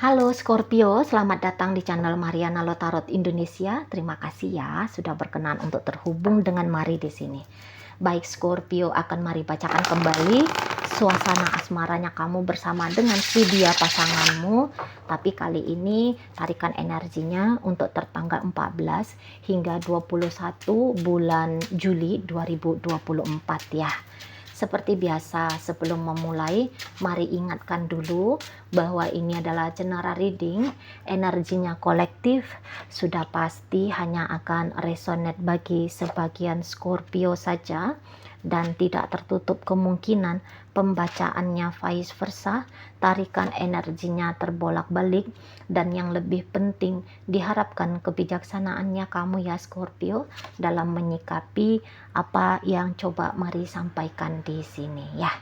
Halo Scorpio, selamat datang di channel Mariana Lotarot Indonesia. Terima kasih ya sudah berkenan untuk terhubung dengan Mari di sini. Baik Scorpio, akan Mari bacakan kembali suasana asmaranya kamu bersama dengan si dia pasanganmu. Tapi kali ini tarikan energinya untuk tertanggal 14 hingga 21 bulan Juli 2024 ya. Seperti biasa, sebelum memulai, mari ingatkan dulu bahwa ini adalah general reading, energinya kolektif, sudah pasti hanya akan resonate bagi sebagian Scorpio saja, dan tidak tertutup kemungkinan pembacaannya vice versa, tarikan energinya terbolak-balik, dan yang lebih penting, diharapkan kebijaksanaannya kamu ya Scorpio dalam menyikapi apa yang coba Mari sampaikan di sini ya.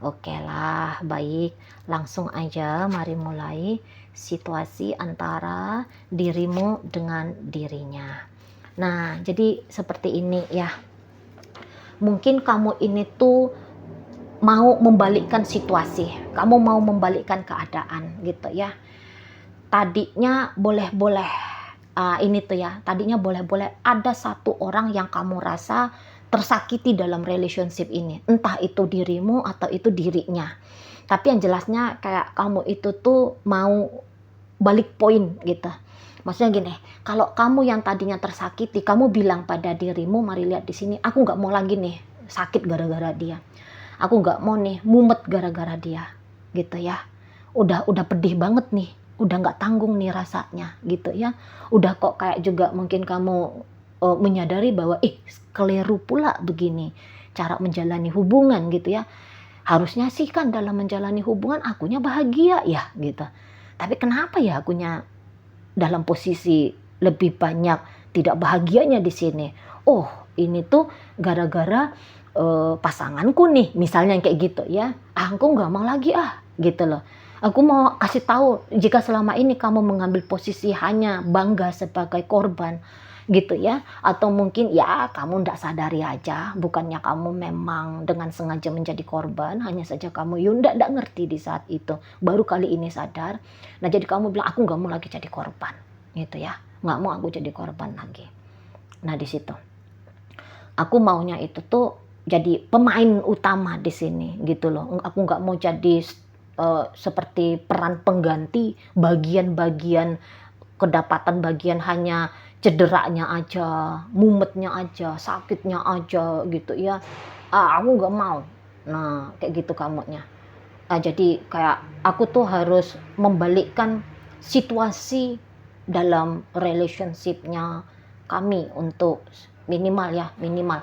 Oke lah, baik, langsung aja mari mulai situasi antara dirimu dengan dirinya. Nah, jadi seperti ini ya. Mungkin kamu ini tuh mau membalikkan situasi, kamu mau membalikkan keadaan gitu ya. Tadinya boleh-boleh, ini tuh ya, tadinya boleh-boleh ada satu orang yang kamu rasa tersakiti dalam relationship ini, entah itu dirimu atau itu dirinya. Tapi yang jelasnya kayak kamu itu tuh mau balik poin gitu. Maksudnya gini, kalau kamu yang tadinya tersakiti, kamu bilang pada dirimu, mari lihat di sini, aku nggak mau lagi nih sakit gara-gara dia. Aku nggak mau nih mumet gara-gara dia, gitu ya. Udah pedih banget nih, udah nggak tanggung nih rasanya, gitu ya. Udah kok kayak juga mungkin kamu menyadari bahwa, keliru pula begini cara menjalani hubungan gitu ya. Harusnya sih kan dalam menjalani hubungan akunya bahagia ya, gitu. Tapi kenapa ya akunya dalam posisi lebih banyak tidak bahagianya di sini? Oh, ini tuh gara-gara pasanganku nih, misalnya kayak gitu ya. Aku nggak mau lagi gitu loh. Aku mau kasih tahu, jika selama ini kamu mengambil posisi hanya bangga sebagai korban gitu ya, atau mungkin ya kamu ndak sadari aja, bukannya kamu memang dengan sengaja menjadi korban, hanya saja kamu ndak ngerti di saat itu, baru kali ini sadar. Nah, jadi kamu bilang aku nggak mau lagi jadi korban gitu ya, nggak mau aku jadi korban lagi. Nah, di situ aku maunya itu tuh jadi pemain utama di sini gitu loh. Aku nggak mau jadi seperti peran pengganti, bagian-bagian kedapatan bagian hanya cederanya aja, mumetnya aja, sakitnya aja gitu ya. Aku nggak mau. Nah, kayak gitu kamunya. Jadi kayak aku tuh harus membalikkan situasi dalam relationship-nya kami untuk minimal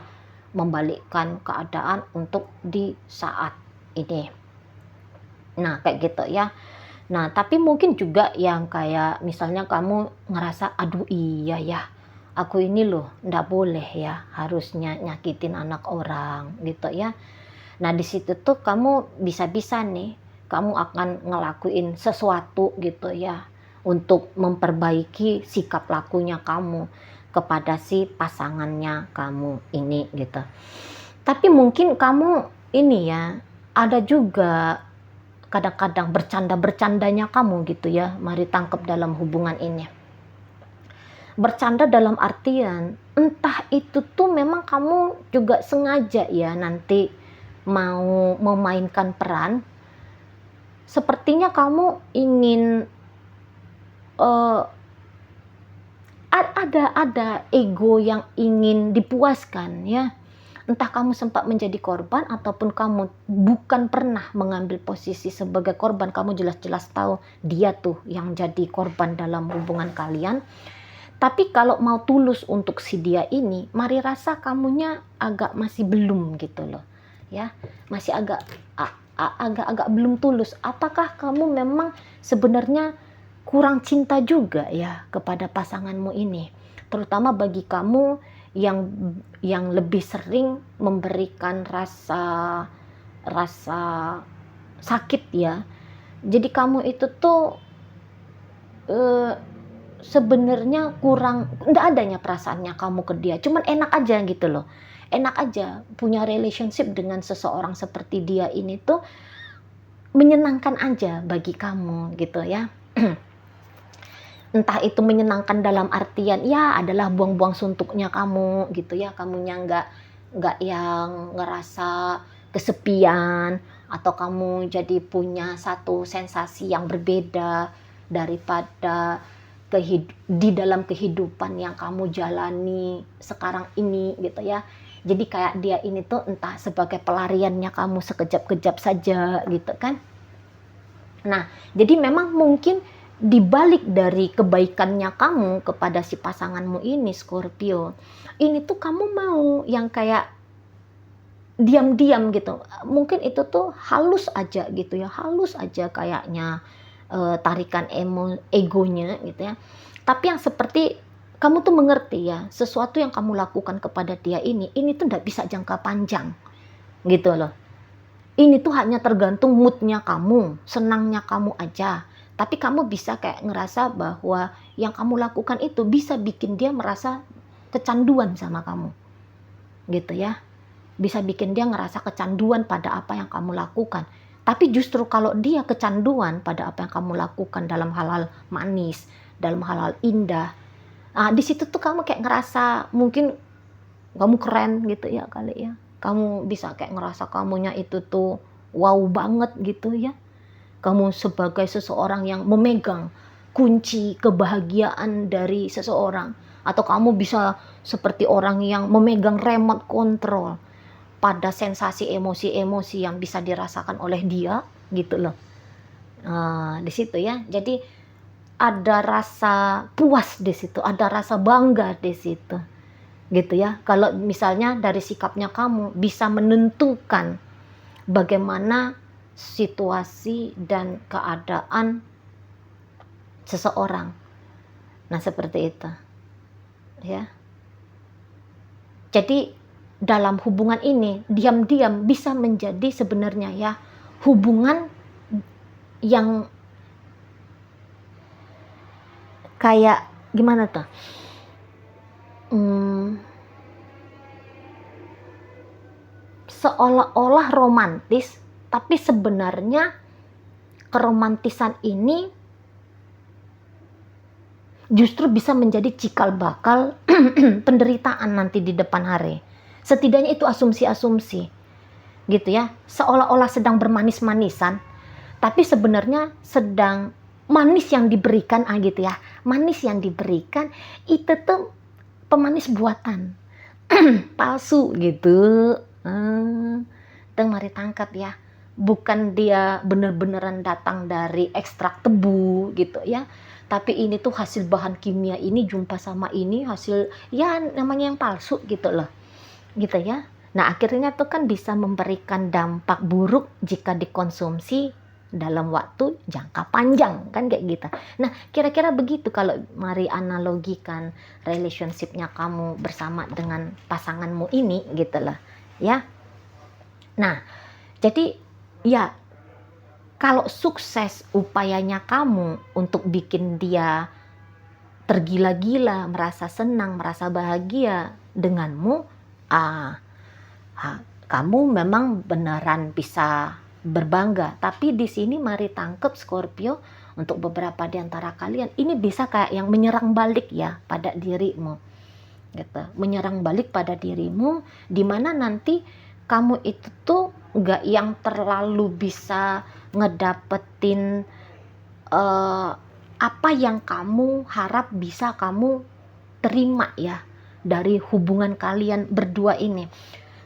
membalikkan keadaan untuk di saat ini. Nah, kayak gitu ya. Nah, tapi mungkin juga yang kayak misalnya kamu ngerasa, aduh iya ya, aku ini loh ndak boleh ya harusnya nyakitin anak orang gitu ya. Nah, di situ tuh kamu bisa-bisa nih, kamu akan ngelakuin sesuatu gitu ya, untuk memperbaiki sikap lakunya kamu kepada si pasangannya kamu ini gitu. Tapi mungkin kamu ini ya, ada juga kadang-kadang bercanda-bercandanya kamu gitu ya, mari tangkap dalam hubungan ini. Bercanda dalam artian, entah itu tuh memang kamu juga sengaja ya nanti mau memainkan peran, sepertinya kamu ingin ada ego yang ingin dipuaskan ya. Entah kamu sempat menjadi korban ataupun kamu bukan pernah mengambil posisi sebagai korban, kamu jelas-jelas tahu dia tuh yang jadi korban dalam hubungan kalian. Tapi kalau mau tulus untuk si dia ini, mari rasa kamunya agak masih belum gitu loh. Ya, masih agak belum tulus. Apakah kamu memang sebenarnya kurang cinta juga ya kepada pasanganmu ini? Terutama bagi kamu yang lebih sering memberikan rasa sakit ya. Jadi kamu itu tuh sebenarnya kurang, enggak adanya perasaannya kamu ke dia, cuman enak aja gitu loh. Enak aja punya relationship dengan seseorang seperti dia ini tuh menyenangkan aja bagi kamu gitu ya. Entah itu menyenangkan dalam artian ya adalah buang-buang suntuknya kamu gitu ya, kamunya nggak yang ngerasa kesepian, atau kamu jadi punya satu sensasi yang berbeda daripada di dalam kehidupan yang kamu jalani sekarang ini gitu ya. Jadi kayak dia ini tuh entah sebagai pelariannya kamu sekejap-kejap saja gitu kan. Nah, jadi memang mungkin dibalik dari kebaikannya kamu kepada si pasanganmu ini, Scorpio, ini tuh kamu mau yang kayak diam-diam gitu. Mungkin itu tuh halus aja gitu ya, halus aja kayaknya tarikan egonya gitu ya. Tapi yang seperti kamu tuh mengerti ya, sesuatu yang kamu lakukan kepada dia ini tuh nggak bisa jangka panjang gitu loh. Ini tuh hanya tergantung moodnya kamu, senangnya kamu aja. Tapi kamu bisa kayak ngerasa bahwa yang kamu lakukan itu bisa bikin dia merasa kecanduan sama kamu. Gitu ya. Bisa bikin dia ngerasa kecanduan pada apa yang kamu lakukan. Tapi justru kalau dia kecanduan pada apa yang kamu lakukan dalam hal-hal manis, dalam hal-hal indah, di situ tuh kamu kayak ngerasa mungkin kamu keren gitu ya kali ya. Kamu bisa kayak ngerasa kamunya itu tuh wow banget gitu ya. Kamu sebagai seseorang yang memegang kunci kebahagiaan dari seseorang. Atau kamu bisa seperti orang yang memegang remote control pada sensasi emosi-emosi yang bisa dirasakan oleh dia gitu loh. Di situ ya. Jadi ada rasa puas di situ, ada rasa bangga di situ. Gitu ya. Kalau misalnya dari sikapnya kamu bisa menentukan bagaimana situasi dan keadaan seseorang. Nah, seperti itu. Ya. Jadi dalam hubungan ini diam-diam bisa menjadi sebenarnya ya hubungan yang kayak gimana tuh? Seolah-olah romantis, tapi sebenarnya keromantisan ini justru bisa menjadi cikal bakal penderitaan nanti di depan hari. Setidaknya itu asumsi-asumsi gitu ya, seolah-olah sedang bermanis-manisan, tapi sebenarnya sedang manis yang diberikan gitu ya, manis yang diberikan itu tuh pemanis buatan palsu gitu. Mari tangkap ya, bukan dia bener-beneran datang dari ekstrak tebu gitu ya, tapi ini tuh hasil bahan kimia ini jumpa sama ini hasil ya namanya yang palsu gitu loh gitu ya. Nah akhirnya tuh kan bisa memberikan dampak buruk jika dikonsumsi dalam waktu jangka panjang kan kayak gitu. Nah kira-kira begitu kalau mari analogikan relationship-nya kamu bersama dengan pasanganmu ini gitu loh ya. Nah jadi ya kalau sukses upayanya kamu untuk bikin dia tergila-gila, merasa senang, merasa bahagia denganmu, kamu memang beneran bisa berbangga. Tapi di sini mari tangkep Scorpio, untuk beberapa di antara kalian ini bisa kayak yang menyerang balik ya pada dirimu. Gitu. Menyerang balik pada dirimu di mana nanti kamu itu tuh nggak yang terlalu bisa ngedapetin apa yang kamu harap bisa kamu terima ya dari hubungan kalian berdua ini.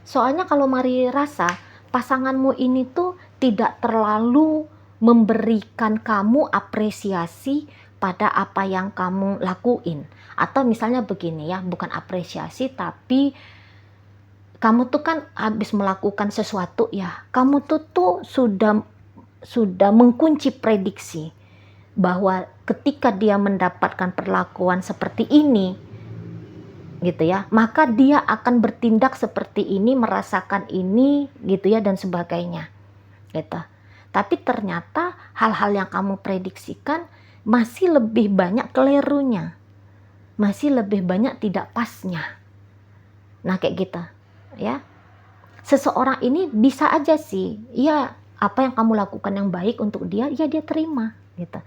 Soalnya kalau mari rasa pasanganmu ini tuh tidak terlalu memberikan kamu apresiasi pada apa yang kamu lakuin. Atau misalnya begini ya, bukan apresiasi tapi kamu tuh kan habis melakukan sesuatu ya, kamu tuh sudah mengunci prediksi bahwa ketika dia mendapatkan perlakuan seperti ini gitu ya, maka dia akan bertindak seperti ini, merasakan ini gitu ya dan sebagainya gitu. Tapi ternyata hal-hal yang kamu prediksikan masih lebih banyak kelirunya, masih lebih banyak tidak pasnya. Nah kayak gitu ya. Seseorang ini bisa aja sih ya apa yang kamu lakukan yang baik untuk dia ya dia terima gitu.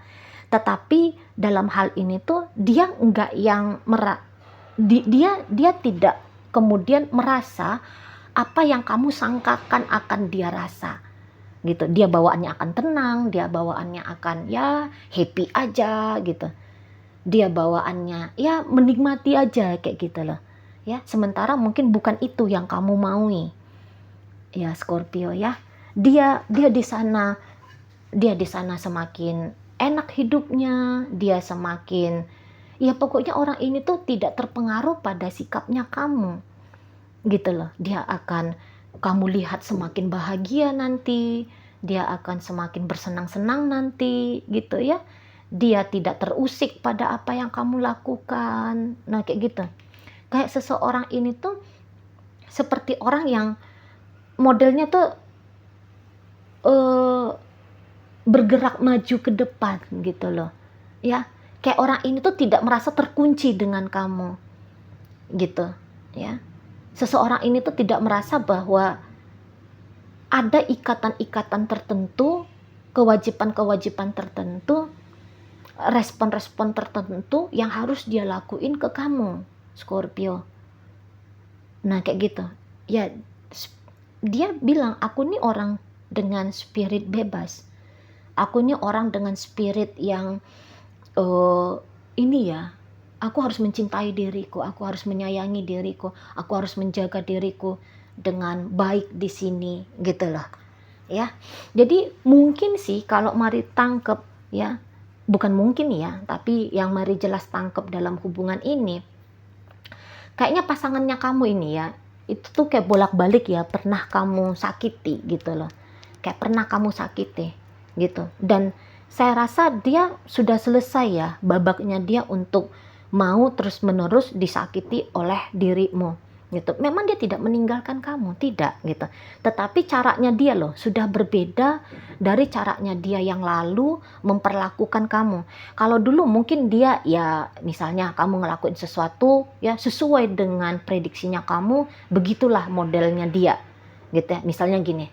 Tetapi dalam hal ini tuh dia enggak yang dia tidak kemudian merasa apa yang kamu sangkakan akan dia rasa gitu. Dia bawaannya akan tenang, dia bawaannya akan ya happy aja gitu. Dia bawaannya ya menikmati aja kayak gitu loh. Ya, sementara mungkin bukan itu yang kamu maui. Ya, Scorpio ya. Dia di sana semakin enak hidupnya, dia semakin ya pokoknya orang ini tuh tidak terpengaruh pada sikapnya kamu gitu loh. Dia akan kamu lihat semakin bahagia nanti, dia akan semakin bersenang-senang nanti gitu ya. Dia tidak terusik pada apa yang kamu lakukan. Nah kayak gitu. Kayak seseorang ini tuh seperti orang yang modelnya tuh bergerak maju ke depan gitu loh ya. Kayak orang ini tuh tidak merasa terkunci dengan kamu gitu ya. Seseorang ini tuh tidak merasa bahwa ada ikatan-ikatan tertentu, kewajiban-kewajiban tertentu, respon-respon tertentu yang harus dia lakuin ke kamu, Scorpio. Nah kayak gitu ya. Dia bilang aku nih orang dengan spirit bebas, aku nih orang dengan spirit yang ini ya, aku harus mencintai diriku, aku harus menyayangi diriku, aku harus menjaga diriku dengan baik di sini gitu loh ya. Jadi mungkin sih kalau mari tangkep ya, bukan mungkin ya, tapi yang mari jelas tangkep dalam hubungan ini, kayaknya pasangannya kamu ini ya, itu tuh kayak bolak-balik ya, pernah kamu sakiti gitu loh, kayak pernah kamu sakiti gitu. Dan saya rasa dia sudah selesai ya babaknya dia untuk mau terus-menerus disakiti oleh dirimu gitu. Memang dia tidak meninggalkan kamu, tidak gitu. Tetapi caranya dia loh sudah berbeda dari caranya dia yang lalu memperlakukan kamu. Kalau dulu mungkin dia ya misalnya kamu ngelakuin sesuatu ya sesuai dengan prediksinya kamu, begitulah modelnya dia gitu ya. Misalnya gini,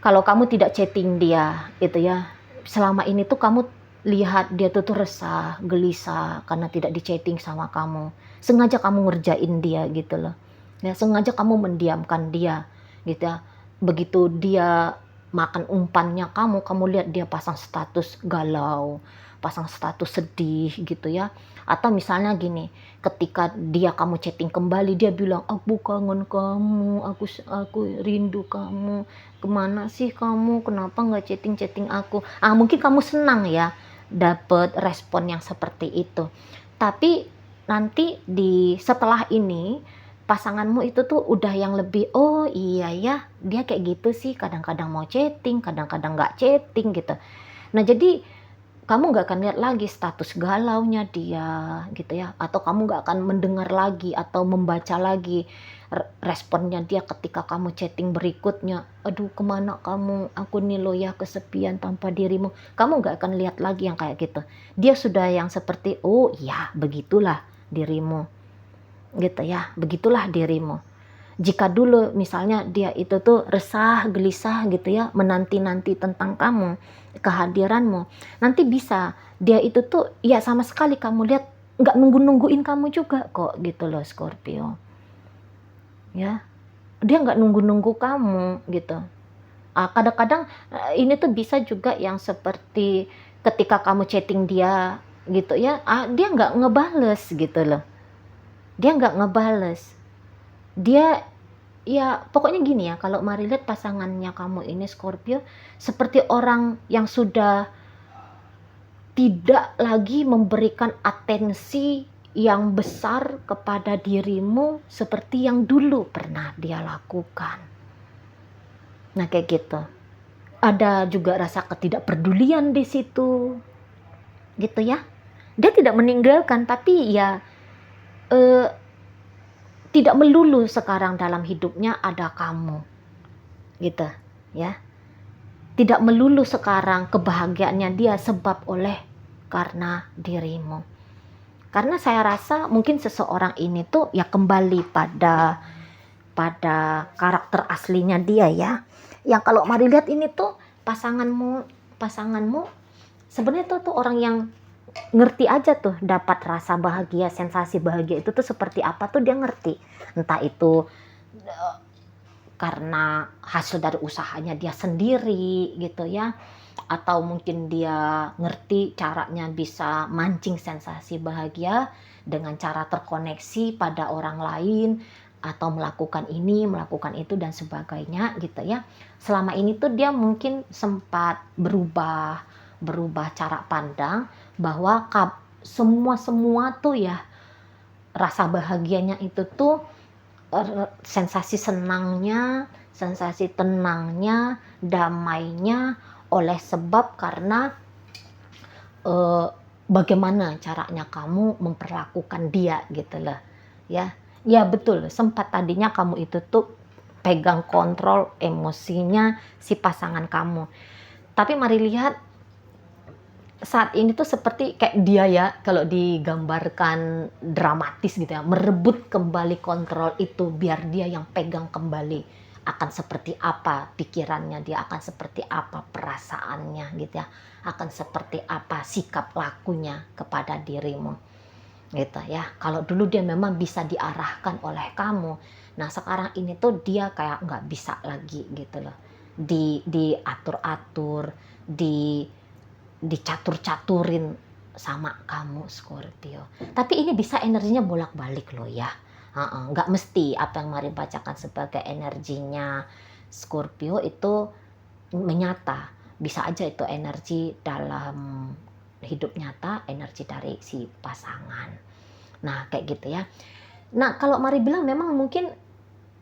kalau kamu tidak chatting dia itu ya, selama ini tuh kamu lihat dia tuh resah, gelisah karena tidak di chatting sama kamu. Sengaja kamu ngerjain dia gitu loh. Ya, sengaja kamu mendiamkan dia gitu ya. Begitu dia makan umpannya kamu lihat dia pasang status galau, pasang status sedih gitu ya. Atau misalnya gini, ketika dia kamu chatting kembali, dia bilang aku kangen kamu, aku rindu kamu, kemana sih kamu, kenapa nggak chatting aku. Mungkin kamu senang ya dapet respon yang seperti itu. Tapi nanti setelah ini pasanganmu itu tuh udah yang lebih, oh iya ya dia kayak gitu sih, kadang-kadang mau chatting, kadang-kadang nggak chatting gitu. Nah jadi kamu nggak akan lihat lagi status galaunya dia gitu ya, atau kamu nggak akan mendengar lagi atau membaca lagi responnya dia ketika kamu chatting berikutnya. Aduh kemana kamu, aku nih lo ya kesepian tanpa dirimu. Kamu nggak akan lihat lagi yang kayak gitu. Dia sudah yang seperti, oh iya begitulah dirimu gitu ya, begitulah dirimu. Jika dulu misalnya dia itu tuh resah, gelisah gitu ya, menanti-nanti tentang kamu, kehadiranmu, nanti bisa dia itu tuh ya sama sekali kamu lihat nggak nungguin kamu juga kok gitu loh Scorpio ya. Dia nggak nunggu kamu gitu. Kadang-kadang ini tuh bisa juga yang seperti ketika kamu chatting dia gitu ya, dia nggak ngebales gitu loh. Dia nggak ngebales. Dia ya pokoknya gini ya, kalau mari lihat pasangannya kamu ini Scorpio seperti orang yang sudah tidak lagi memberikan atensi yang besar kepada dirimu seperti yang dulu pernah dia lakukan. Nah kayak gitu. Ada juga rasa ketidakpedulian di situ gitu ya. Dia tidak meninggalkan, tapi ya tidak melulu sekarang dalam hidupnya ada kamu gitu ya. Tidak melulu sekarang kebahagiaannya dia sebab karena dirimu. Karena saya rasa mungkin seseorang ini tuh ya kembali pada karakter aslinya dia ya. Yang kalau mari lihat ini tuh pasanganmu Sebenarnya tuh orang yang ngerti aja tuh, dapat rasa bahagia, sensasi bahagia itu tuh seperti apa tuh dia ngerti. Entah itu karena hasil dari usahanya dia sendiri gitu ya, atau mungkin dia ngerti caranya bisa mancing sensasi bahagia dengan cara terkoneksi pada orang lain, atau melakukan ini, melakukan itu dan sebagainya gitu ya. Selama ini tuh dia mungkin sempat berubah cara pandang bahwa semua tuh ya, rasa bahagianya itu tuh sensasi senangnya, sensasi tenangnya, damainya oleh sebab karena bagaimana caranya kamu memperlakukan dia gitu loh ya. Ya betul, sempat tadinya kamu itu tuh pegang kontrol emosinya si pasangan kamu. Tapi mari lihat saat ini tuh seperti kayak dia ya, kalau digambarkan dramatis gitu ya, merebut kembali kontrol itu biar dia yang pegang kembali. Akan seperti apa pikirannya dia, akan seperti apa perasaannya gitu ya, akan seperti apa sikap lakunya kepada dirimu gitu ya. Kalau dulu dia memang bisa diarahkan oleh kamu, nah sekarang ini tuh dia kayak nggak bisa lagi gitu loh, diatur-atur, dicatur-caturin sama kamu Scorpio. Tapi ini bisa energinya bolak-balik loh ya. Nggak mesti apa yang mari bacakan sebagai energinya Scorpio itu menyata. Bisa aja itu energi dalam hidup nyata, energi dari si pasangan. Nah kayak gitu ya. Nah kalau mari bilang memang mungkin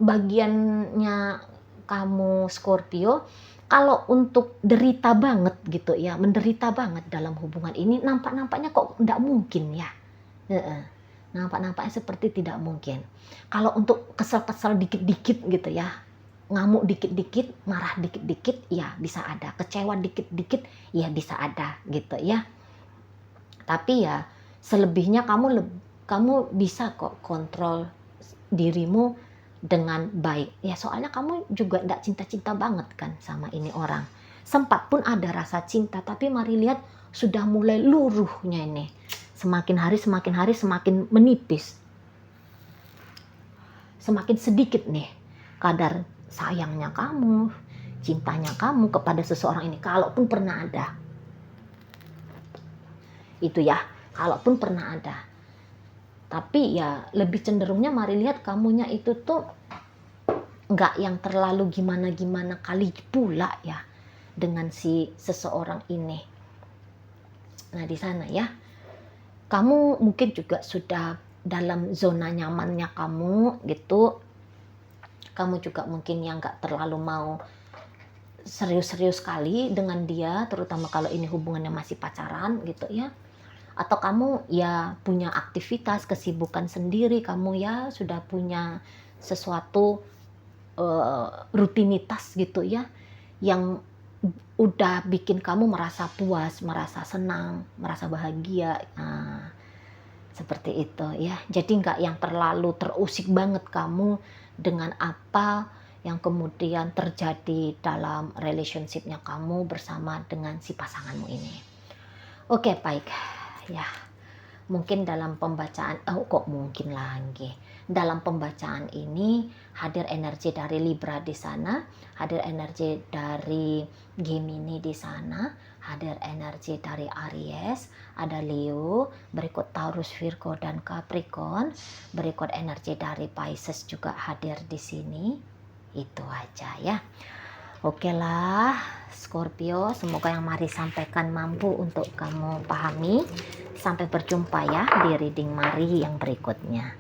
bagiannya kamu Scorpio, kalau untuk derita banget gitu ya, menderita banget dalam hubungan ini, nampaknya kok tidak mungkin ya. Nampak-nampaknya seperti tidak mungkin. Kalau untuk kesel-kesel dikit-dikit gitu ya, ngamuk dikit-dikit, marah dikit-dikit, ya bisa ada. Kecewa dikit-dikit, ya bisa ada gitu ya. Tapi ya selebihnya kamu bisa kok kontrol dirimu dengan baik ya, soalnya kamu juga tidak cinta-cinta banget kan sama ini orang. Sempat pun ada rasa cinta, tapi mari lihat sudah mulai luruhnya ini, semakin hari semakin menipis, semakin sedikit nih kadar sayangnya kamu, cintanya kamu kepada seseorang ini, kalaupun pernah ada itu ya, kalaupun pernah ada. Tapi ya lebih cenderungnya mari lihat kamunya itu tuh nggak yang terlalu gimana-gimana kali pula ya dengan si seseorang ini. Nah di sana ya, kamu mungkin juga sudah dalam zona nyamannya kamu gitu. Kamu juga mungkin yang nggak terlalu mau serius-serius sekali dengan dia, terutama kalau ini hubungannya masih pacaran gitu ya. Atau kamu ya punya aktivitas, kesibukan sendiri, kamu ya sudah punya sesuatu rutinitas gitu ya, yang udah bikin kamu merasa puas, merasa senang, merasa bahagia. Nah, seperti itu ya. Jadi nggak yang terlalu terusik banget kamu dengan apa yang kemudian terjadi dalam relationship-nya kamu bersama dengan si pasanganmu ini. Oke, baik. Ya, mungkin dalam pembacaan, dalam pembacaan ini hadir energi dari Libra di sana, hadir energi dari Gemini di sana, hadir energi dari Aries, ada Leo, berikut Taurus, Virgo dan Capricorn, berikut energi dari Pisces juga hadir di sini. Itu aja ya. Oke lah Scorpio, semoga yang mari sampaikan mampu untuk kamu pahami. Sampai berjumpa ya di reading Mari yang berikutnya.